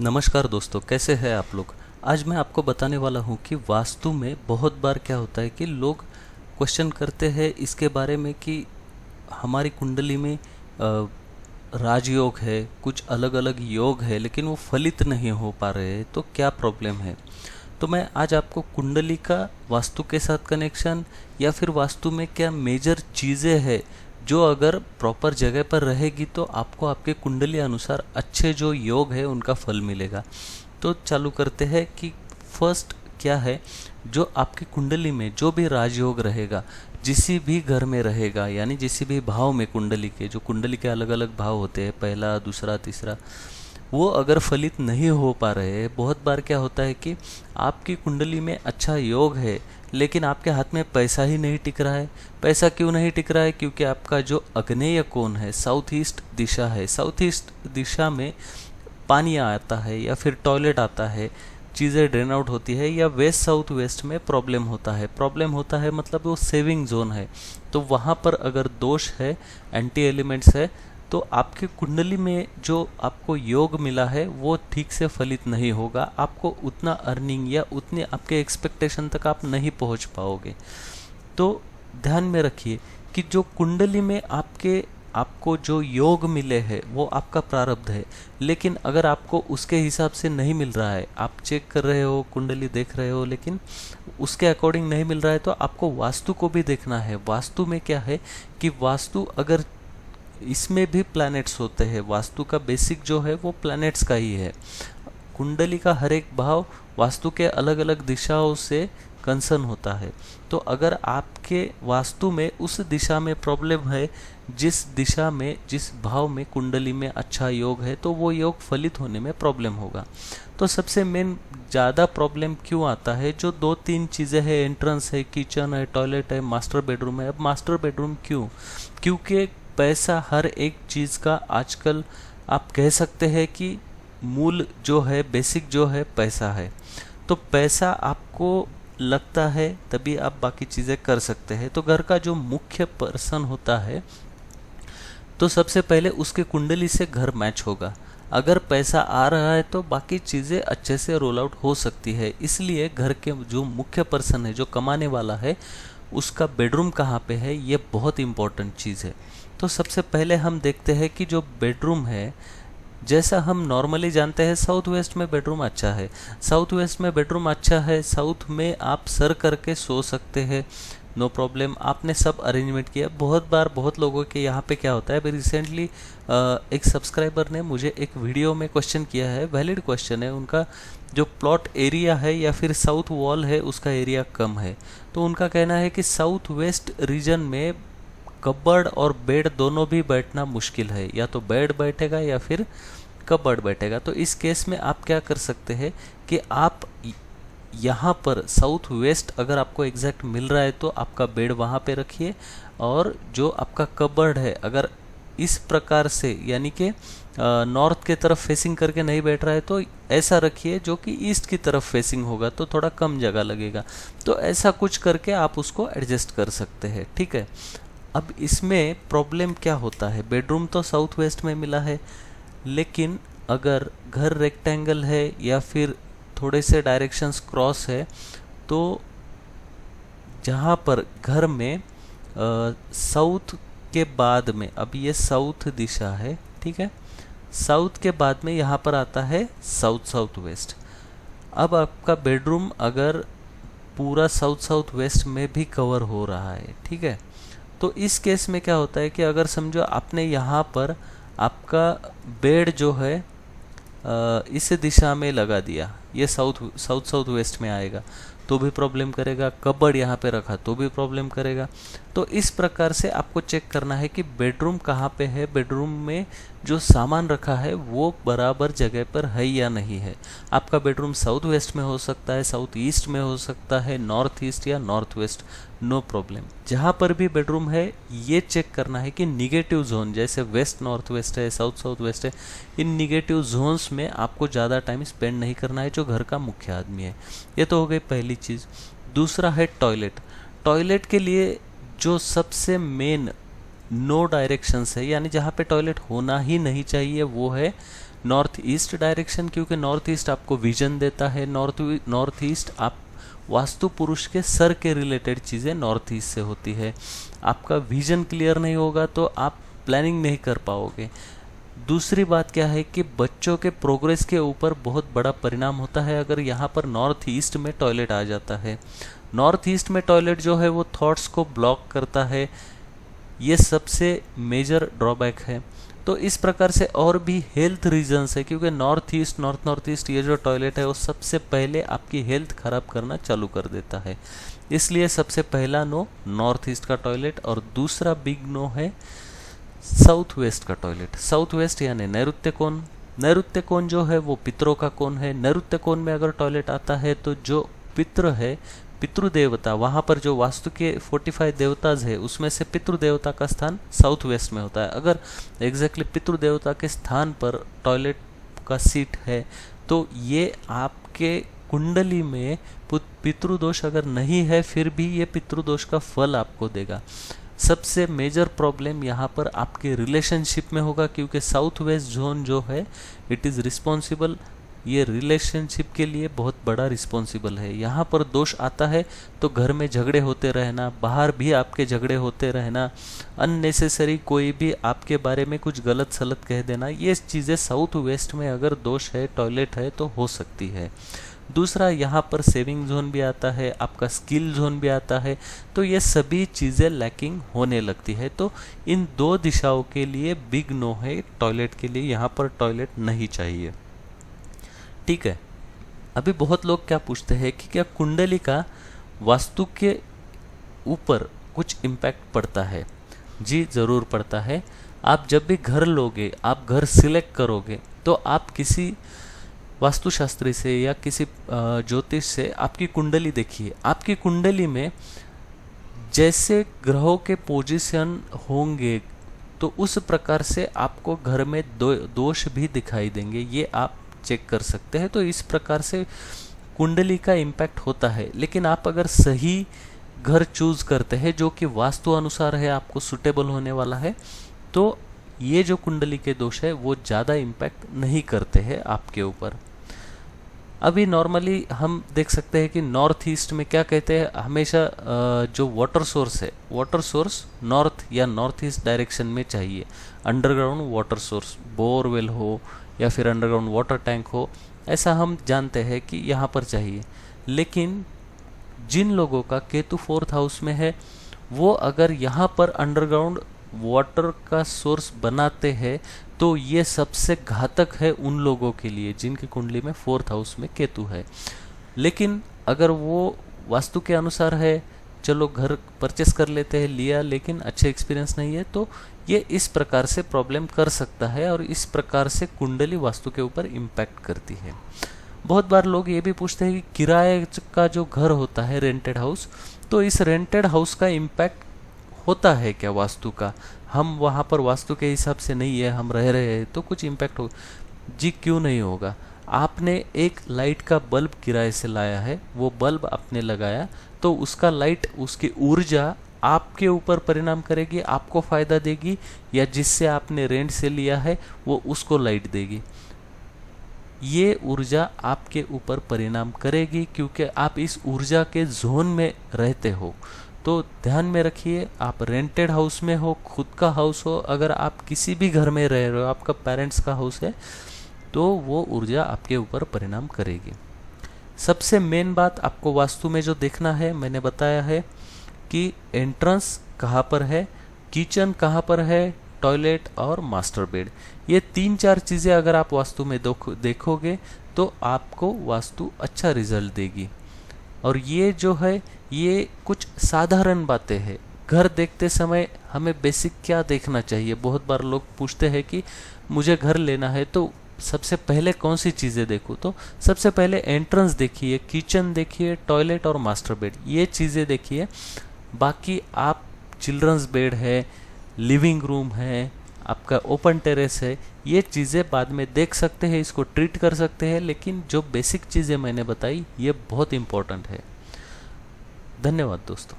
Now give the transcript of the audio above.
नमस्कार दोस्तों, कैसे हैं आप लोग। आज मैं आपको बताने वाला हूं कि वास्तु में बहुत बार क्या होता है कि लोग क्वेश्चन करते हैं इसके बारे में कि हमारी कुंडली में राजयोग है, कुछ अलग अलग योग है, लेकिन वो फलित नहीं हो पा रहे हैं, तो क्या प्रॉब्लम है। तो मैं आज आपको कुंडली का वास्तु के साथ कनेक्शन या फिर वास्तु में क्या मेजर चीज़ें हैं जो अगर प्रॉपर जगह पर रहेगी तो आपको आपके कुंडली अनुसार अच्छे जो योग है उनका फल मिलेगा। तो चालू करते हैं कि फर्स्ट क्या है। जो आपकी कुंडली में जो भी राजयोग रहेगा, जिसी भी घर में रहेगा, यानी जिसी भी भाव में कुंडली के, जो कुंडली के अलग अलग भाव होते हैं, पहला दूसरा तीसरा, वो अगर फलित नहीं हो पा रहे हैं। बहुत बार क्या होता है कि आपकी कुंडली में अच्छा योग है लेकिन आपके हाथ में पैसा ही नहीं टिक रहा है। पैसा क्यों नहीं टिक रहा है? क्योंकि आपका जो आग्नेय कोण है, साउथ ईस्ट दिशा है, साउथ ईस्ट दिशा में पानी आता है या फिर टॉयलेट आता है, चीज़ें ड्रेन आउट होती है, या वेस्ट साउथ वेस्ट में प्रॉब्लम होता है मतलब वो सेविंग जोन है। तो वहाँ पर अगर दोष है, एंटी एलिमेंट्स है, तो आपकी कुंडली में जो आपको योग मिला है वो ठीक से फलित नहीं होगा। आपको उतना अर्निंग या उतने आपके एक्सपेक्टेशन तक आप नहीं पहुंच पाओगे। तो ध्यान में रखिए कि जो कुंडली में आपको जो योग मिले हैं वो आपका प्रारब्ध है, लेकिन अगर आपको उसके हिसाब से नहीं मिल रहा है, आप चेक कर रहे हो, कुंडली देख रहे हो, लेकिन उसके अकॉर्डिंग नहीं मिल रहा है, तो आपको वास्तु को भी देखना है। वास्तु में क्या है कि वास्तु अगर इसमें भी प्लैनेट्स होते हैं, वास्तु का बेसिक जो है वो प्लैनेट्स का ही है। कुंडली का हर एक भाव वास्तु के अलग अलग दिशाओं से कंसर्न होता है। तो अगर आपके वास्तु में उस दिशा में प्रॉब्लम है, जिस दिशा में, जिस भाव में कुंडली में अच्छा योग है, तो वो योग फलित होने में प्रॉब्लम होगा। तो सबसे मेन ज़्यादा प्रॉब्लम क्यों आता है? जो दो तीन चीज़ें हैं, एंट्रेंस है, किचन है, टॉयलेट है, मास्टर बेडरूम है। अब मास्टर बेडरूम क्यों? क्योंकि पैसा हर एक चीज़ का आजकल आप कह सकते हैं कि मूल जो है, बेसिक जो है, पैसा है। तो पैसा आपको लगता है तभी आप बाकी चीज़ें कर सकते हैं। तो घर का जो मुख्य पर्सन होता है, तो सबसे पहले उसके कुंडली से घर मैच होगा। अगर पैसा आ रहा है तो बाकी चीज़ें अच्छे से रोल आउट हो सकती है। इसलिए घर के जो मुख्य पर्सन है, जो कमाने वाला है, उसका बेडरूम कहाँ पे है, ये बहुत इंपॉर्टेंट चीज़ है। तो सबसे पहले हम देखते हैं कि जो बेडरूम है, जैसा हम नॉर्मली जानते हैं, साउथ वेस्ट में बेडरूम अच्छा है। साउथ वेस्ट में बेडरूम अच्छा है, साउथ में आप सर करके सो सकते हैं, नो प्रॉब्लम। आपने सब अरेंजमेंट किया। बहुत बार बहुत लोगों के यहाँ पे क्या होता है, अभी रिसेंटली एक सब्सक्राइबर ने मुझे एक वीडियो में क्वेश्चन किया है, वैलिड क्वेश्चन है। उनका जो प्लॉट एरिया है या फिर साउथ वॉल है, उसका एरिया कम है। तो उनका कहना है कि साउथ वेस्ट रीजन में कबर्ड और बेड दोनों भी बैठना मुश्किल है, या तो बेड बैठेगा या फिर कबर्ड बैठेगा। तो इस केस में आप क्या कर सकते हैं कि आप यहाँ पर साउथ वेस्ट अगर आपको एग्जैक्ट मिल रहा है तो आपका बेड वहाँ पे रखिए, और जो आपका कबर्ड है अगर इस प्रकार से, यानी कि नॉर्थ के तरफ फेसिंग करके नहीं बैठ रहा है, तो ऐसा रखिए जो कि ईस्ट की तरफ फेसिंग होगा, तो थोड़ा कम जगह लगेगा। तो ऐसा कुछ करके आप उसको एडजस्ट कर सकते हैं, ठीक है। अब इसमें प्रॉब्लम क्या होता है, बेडरूम तो साउथ वेस्ट में मिला है, लेकिन अगर घर रेक्टेंगल है या फिर थोड़े से डायरेक्शंस क्रॉस है, तो जहाँ पर घर में साउथ के बाद में, अब ये साउथ दिशा है, ठीक है, साउथ के बाद में यहाँ पर आता है साउथ साउथ वेस्ट। अब आपका बेडरूम अगर पूरा साउथ साउथ वेस्ट में भी कवर हो रहा है, ठीक है, तो इस केस में क्या होता है कि अगर समझो आपने यहाँ पर आपका बेड जो है इस दिशा में लगा दिया, ये साउथ वेस्ट में आएगा तो भी प्रॉब्लम करेगा, कबर्ड यहाँ पे रखा तो भी प्रॉब्लम करेगा। तो इस प्रकार से आपको चेक करना है कि बेडरूम कहाँ पे है, बेडरूम में जो सामान रखा है वो बराबर जगह पर है या नहीं है। आपका बेडरूम साउथ वेस्ट में हो सकता है, साउथ ईस्ट में हो सकता है, नॉर्थ ईस्ट या नॉर्थ वेस्ट, नो प्रॉब्लम। जहाँ पर भी बेडरूम है ये चेक करना है कि निगेटिव जोन, जैसे वेस्ट नॉर्थ वेस्ट है, साउथ साउथ वेस्ट है, इन निगेटिव जोन्स में आपको ज़्यादा टाइम स्पेंड नहीं करना है जो घर का मुख्य आदमी है। ये तो हो गई पहली चीज़। दूसरा है टॉयलेट। टॉयलेट के लिए जो सबसे मेन नो डायरेक्शंस है, यानी जहाँ पे टॉयलेट होना ही नहीं चाहिए, वो है नॉर्थ ईस्ट डायरेक्शन, क्योंकि नॉर्थ ईस्ट आपको विजन देता है। नॉर्थ ईस्ट आप वास्तु पुरुष के सर के रिलेटेड चीज़ें नॉर्थ ईस्ट से होती है। आपका विजन क्लियर नहीं होगा तो आप प्लानिंग नहीं कर पाओगे। दूसरी बात क्या है कि बच्चों के प्रोग्रेस के ऊपर बहुत बड़ा परिणाम होता है अगर यहाँ पर नॉर्थ ईस्ट में टॉयलेट आ जाता है। नॉर्थ ईस्ट में टॉयलेट जो है वो थॉट्स को ब्लॉक करता है, ये सबसे मेजर ड्रॉबैक है। तो इस प्रकार से और भी हेल्थ रीजंस है, क्योंकि नॉर्थ ईस्ट ये जो टॉयलेट है वो सबसे पहले आपकी हेल्थ खराब करना चालू कर देता है। इसलिए सबसे पहला नो नॉर्थ ईस्ट का टॉयलेट, और दूसरा बिग नो है साउथ वेस्ट का टॉयलेट। साउथ वेस्ट यानी नैऋत्य कोण। नैऋत्य कोण जो है वो पितरों का कोण है। नैऋत्य कोण में अगर टॉयलेट आता है तो जो पितृ है, पितृ देवता, वहाँ पर जो वास्तु के 45 देवताज है उसमें से पितृ देवता का स्थान साउथ वेस्ट में होता है। अगर एग्जैक्टली पितृ देवता के स्थान पर टॉयलेट का सीट है तो ये आपके कुंडली में पितृदोष अगर नहीं है फिर भी ये पितृदोष का फल आपको देगा। सबसे मेजर प्रॉब्लम यहाँ पर आपके रिलेशनशिप में होगा, क्योंकि साउथ वेस्ट जोन जो है इट इज़ रिस्पॉन्सिबल, ये रिलेशनशिप के लिए बहुत बड़ा रिस्पॉन्सिबल है। यहाँ पर दोष आता है तो घर में झगड़े होते रहना, बाहर भी आपके झगड़े होते रहना, अननेसेसरी कोई भी आपके बारे में कुछ गलत सलत कह देना, ये चीज़ें साउथ वेस्ट में अगर दोष है, टॉयलेट है तो हो सकती है। दूसरा यहाँ पर सेविंग जोन भी आता है, आपका स्किल जोन भी आता है, तो ये सभी चीज़ें लैकिंग होने लगती है। तो इन दो दिशाओं के लिए बिग नो है टॉयलेट के लिए, यहाँ पर टॉयलेट नहीं चाहिए। ठीक है, अभी बहुत लोग क्या पूछते हैं कि क्या कुंडली का वास्तु के ऊपर कुछ इम्पैक्ट पड़ता है? जी ज़रूर पड़ता है। आप जब भी घर लोगे, आप घर सिलेक्ट करोगे तो आप किसी वास्तुशास्त्री से या किसी ज्योतिष से आपकी कुंडली देखिए। आपकी कुंडली में जैसे ग्रहों के पोजीशन होंगे तो उस प्रकार से आपको घर में दोष भी दिखाई देंगे, ये आप चेक कर सकते हैं। तो इस प्रकार से कुंडली का इम्पैक्ट होता है। लेकिन आप अगर सही घर चूज करते हैं जो कि वास्तु अनुसार है, आपको सुटेबल होने वाला है, तो ये जो कुंडली के दोष है वो ज़्यादा इम्पैक्ट नहीं करते हैं आपके ऊपर। अभी नॉर्मली हम देख सकते हैं कि नॉर्थ ईस्ट में क्या कहते हैं, हमेशा जो वाटर सोर्स है, वाटर सोर्स नॉर्थ या नॉर्थ ईस्ट डायरेक्शन में चाहिए। अंडरग्राउंड वाटर सोर्स, बोरवेल हो या फिर अंडरग्राउंड वाटर टैंक हो, ऐसा हम जानते हैं कि यहाँ पर चाहिए। लेकिन जिन लोगों का केतु 4th हाउस में है वो अगर यहाँ पर अंडरग्राउंड वाटर का सोर्स बनाते हैं तो ये सबसे घातक है उन लोगों के लिए जिनकी कुंडली में 4th हाउस में केतु है। लेकिन अगर वो वास्तु के अनुसार है, चलो घर परचेस कर लेते हैं, लिया, लेकिन अच्छे एक्सपीरियंस नहीं है, तो ये इस प्रकार से प्रॉब्लम कर सकता है और इस प्रकार से कुंडली वास्तु के ऊपर इम्पैक्ट करती है। बहुत बार लोग ये भी पूछते हैं कि किराए का जो घर होता है, रेंटेड हाउस, तो इस रेंटेड हाउस का इम्पैक्ट होता है क्या वास्तु का? हम वहाँ पर वास्तु के हिसाब से नहीं है, हम रह रहे हैं, तो कुछ इम्पैक्ट हो? जी क्यों नहीं होगा। आपने एक लाइट का बल्ब किराए से लाया है, वो बल्ब आपने लगाया तो उसका लाइट, उसकी ऊर्जा आपके ऊपर परिणाम करेगी, आपको फ़ायदा देगी, या जिससे आपने रेंट से लिया है वो उसको लाइट देगी। ये ऊर्जा आपके ऊपर परिणाम करेगी क्योंकि आप इस ऊर्जा के जोन में रहते हो। तो ध्यान में रखिए, आप रेंटेड हाउस में हो, खुद का हाउस हो, अगर आप किसी भी घर में रह रहे हो, आपका पेरेंट्स का हाउस है, तो वो ऊर्जा आपके ऊपर परिणाम करेगी। सबसे मेन बात आपको वास्तु में जो देखना है, मैंने बताया है कि एंट्रेंस कहाँ पर है, किचन कहाँ पर है, टॉयलेट और मास्टर बेड, ये 3-4 चीज़ें अगर आप वास्तु में देखोगे तो आपको वास्तु अच्छा रिजल्ट देगी। और ये जो है ये कुछ साधारण बातें हैं। घर देखते समय हमें बेसिक क्या देखना चाहिए? बहुत बार लोग पूछते हैं कि मुझे घर लेना है तो सबसे पहले कौन सी चीज़ें देखूँ? तो सबसे पहले एंट्रेंस देखिए, किचन देखिए, टॉयलेट और मास्टर बेड, ये चीज़ें देखिए। बाकी आप चिल्ड्रंस बेड है, लिविंग रूम है, आपका ओपन टेरेस है, ये चीज़ें बाद में देख सकते हैं, इसको ट्रीट कर सकते हैं, लेकिन जो बेसिक चीज़ें मैंने बताई ये बहुत इम्पोर्टेंट है। धन्यवाद दोस्तों।